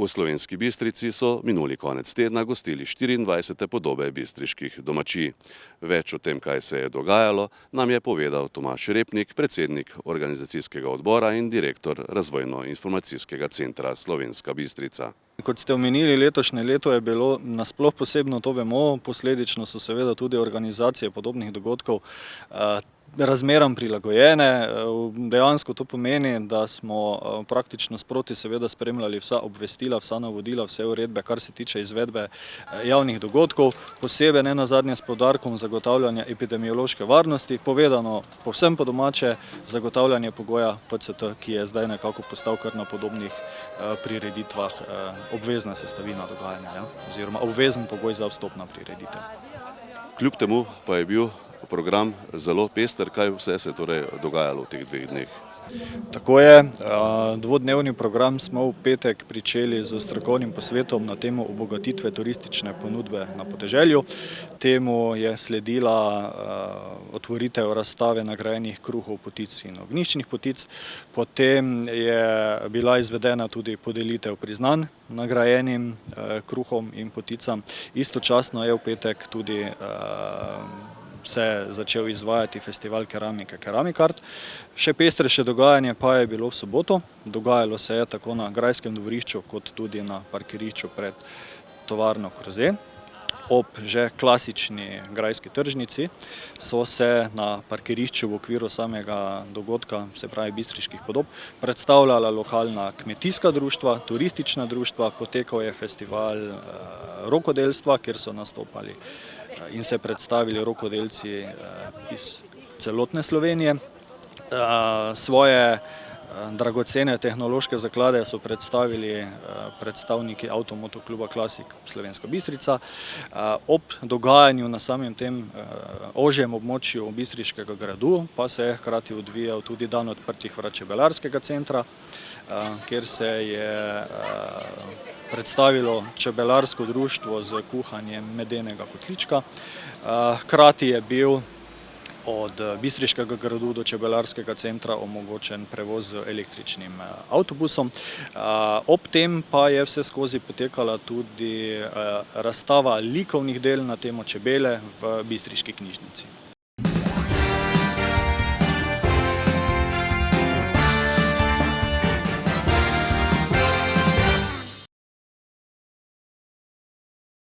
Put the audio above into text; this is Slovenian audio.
V Slovenski Bistrici so minuli konec tedna gostili 24. podobe bistriških domačij. Več o tem, kaj se je dogajalo, nam je povedal Tomaž Repnik, predsednik organizacijskega odbora in direktor Razvojno-informacijskega centra Slovenska Bistrica. Kot ste omenili, letošnje leto je bilo nasploh posebno, to vemo, posledično so seveda tudi organizacije podobnih dogodkov razmeram prilagojene. Dejansko to pomeni, da smo praktično sproti seveda spremljali vsa obvestila, vsa navodila, vse uredbe, kar se tiče izvedbe javnih dogodkov, posebej nenazadnje s poudarkom zagotavljanja epidemiološke varnosti, povedano povsem po domače, zagotavljanje pogoja PCT, ki je zdaj nekako postal kar na podobnih prireditvah obvezna sestavina dogajanja, oziroma obvezen pogoj za vstop na prireditev. Kljub temu pa je bil program zelo pester. Kaj vse se je torej dogajalo v teh dveh dneh? Tako je. Dvodnevni program smo v petek pričeli z strokovnim posvetom na temo obogatitve turistične ponudbe na podeželju. Temu je sledila otvoritev razstave nagrajenih kruhov, potic in ognjiščnih potic. Potem je bila izvedena tudi podelitev priznanj nagrajenim kruhom in poticam. Istočasno je v petek tudi se začel izvajati festival keramike Keramikart. Še pestrejše dogajanje pa je bilo v soboto. Dogajalo se je tako na grajskem dvorišču kot tudi na parkirišču pred tovarno Korze. Ob že klasični grajski tržnici so se na parkirišču v okviru samega dogodka, se pravi bistriških podob, predstavljala lokalna kmetijska društva, turistična društva, potekal je festival rokodelstva, kjer so nastopali in se predstavili rokodelci iz celotne Slovenije. Svoje dragocene tehnološke zaklade so predstavili predstavniki Avtomoto kluba Klasik Slovenska Bistrica. Ob dogajanju na samem tem ožjem območju Bistriškega gradu pa se je hkrati odvijal tudi dan odprtih vrat Čebelarskega centra, kjer se je predstavilo čebelarsko društvo z kuhanjem medenega kotlička. Hkrati je bil od Bistriškega gradu do Čebelarskega centra omogočen prevoz z električnim avtobusom. Ob tem pa je vse skozi potekala tudi razstava likovnih del na temo čebele v Bistriški knjižnici.